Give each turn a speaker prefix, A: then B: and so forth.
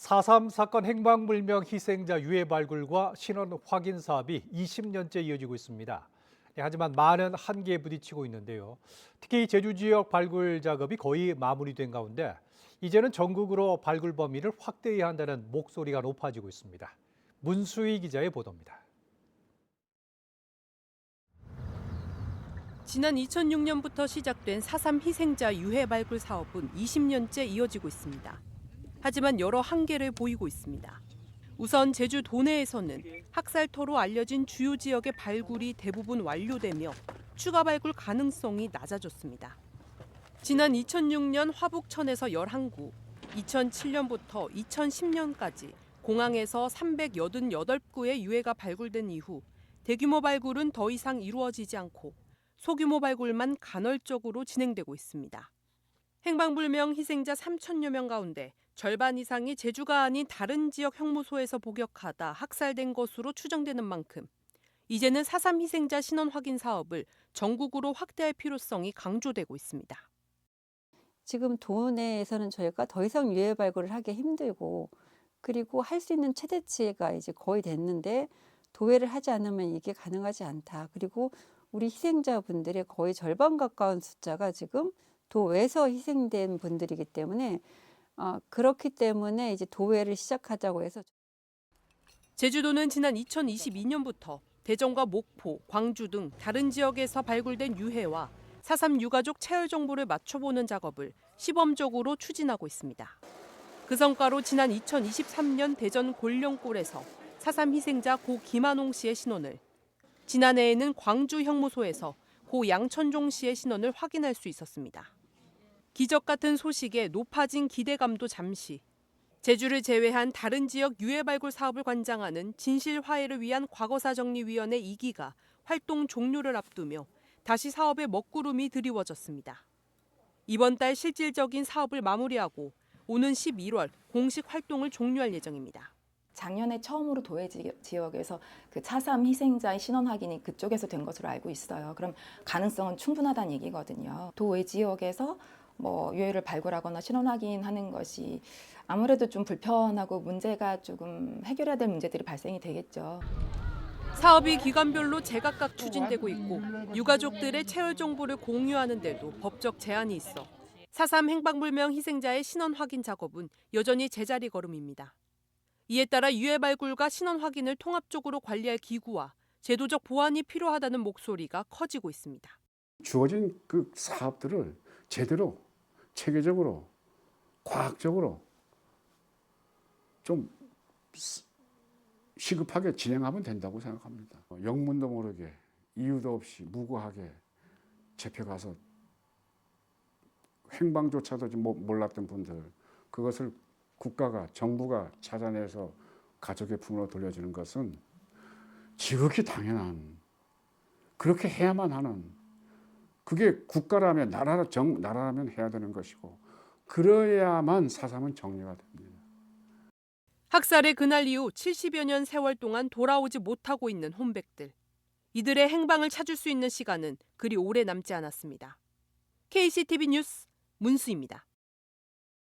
A: 4.3 사건 행방불명 희생자 유해 발굴과 신원 확인 사업이 20년째 이어지고 있습니다. 하지만 많은 한계에 부딪히고 있는데요. 특히 제주 지역 발굴 작업이 거의 마무리된 가운데 이제는 전국으로 발굴 범위를 확대해야 한다는 목소리가 높아지고 있습니다. 문수희 기자의 보도입니다.
B: 지난 2006년부터 시작된 4.3 희생자 유해 발굴 사업은 20년째 이어지고 있습니다. 하지만 여러 한계를 보이고 있습니다. 우선 제주 도내에서는 학살터로 알려진 주요 지역의 발굴이 대부분 완료되며 추가 발굴 가능성이 낮아졌습니다. 지난 2006년 화북천에서 11구, 2007년부터 2010년까지 공항에서 388구의 유해가 발굴된 이후 대규모 발굴은 더 이상 이루어지지 않고 소규모 발굴만 간헐적으로 진행되고 있습니다. 행방불명 희생자 3천여 명 가운데 절반 이상이 제주가 아닌 다른 지역 형무소에서 복역하다 학살된 것으로 추정되는 만큼 이제는 4.3 희생자 신원 확인 사업을 전국으로 확대할 필요성이 강조되고 있습니다.
C: 지금 도내에서는 저희가 더 이상 유해 발굴을 하기 힘들고 그리고 할 수 있는 최대치가 이제 거의 됐는데 도외를 하지 않으면 이게 가능하지 않다. 그리고 우리 희생자분들의 거의 절반 가까운 숫자가 지금 도외에서 희생된 분들이기 때문에 그렇기 때문에 이제 도외를 시작하자고 해서
B: 제주도는 지난 2022년부터 대전과 목포, 광주 등 다른 지역에서 발굴된 유해와 4.3 유가족 체열 정보를 맞춰보는 작업을 시범적으로 추진하고 있습니다. 그 성과로 지난 2023년 대전 골령골에서 4.3 희생자 고 김한홍 씨의 신원을, 지난해에는 광주 형무소에서 고 양천종 씨의 신원을 확인할 수 있었습니다. 기적 같은 소식에 높아진 기대감도 잠시. 제주를 제외한 다른 지역 유해 발굴 사업을 관장하는 진실화해를 위한 과거사정리위원회 2기가 활동 종료를 앞두며 다시 사업에 먹구름이 드리워졌습니다. 이번 달 실질적인 사업을 마무리하고 오는 11월 공식 활동을 종료할 예정입니다.
D: 작년에 처음으로 도해 지역에서 그 4.3 희생자의 신원 확인이 그쪽에서 된 것으로 알고 있어요. 그럼 가능성은 충분하다는 얘기거든요. 도해 지역에서 유해를 발굴하거나 신원 확인하는 것이 아무래도 좀 불편하고 문제가 조금 해결해야 될 문제들이 발생이 되겠죠.
B: 사업이 기관별로 제각각 추진되고 있고 유가족들의 체열 정보를 공유하는 데도 법적 제한이 있어 4.3 행방불명 희생자의 신원 확인 작업은 여전히 제자리 걸음입니다. 이에 따라 유해 발굴과 신원 확인을 통합적으로 관리할 기구와 제도적 보완이 필요하다는 목소리가 커지고 있습니다.
E: 주어진 그 사업들을 제대로 체계적으로 과학적으로 좀 시급하게 진행하면 된다고 생각합니다. 영문도 모르게 이유도 없이 무고하게 잡혀가서 행방조차도 몰랐던 분들, 그것을 국가가 정부가 찾아내서 가족의 품으로 돌려주는 것은 지극히 당연한, 그렇게 해야만 하는, 그게 국가라면 나라라면 해야 되는 것이고 그래야만 4.3은 정리가 됩니다.
B: 학살의 그날 이후 70여 년 세월 동안 돌아오지 못하고 있는 혼백들. 이들의 행방을 찾을 수 있는 시간은 그리 오래 남지 않았습니다. KCTV 뉴스 문수입니다.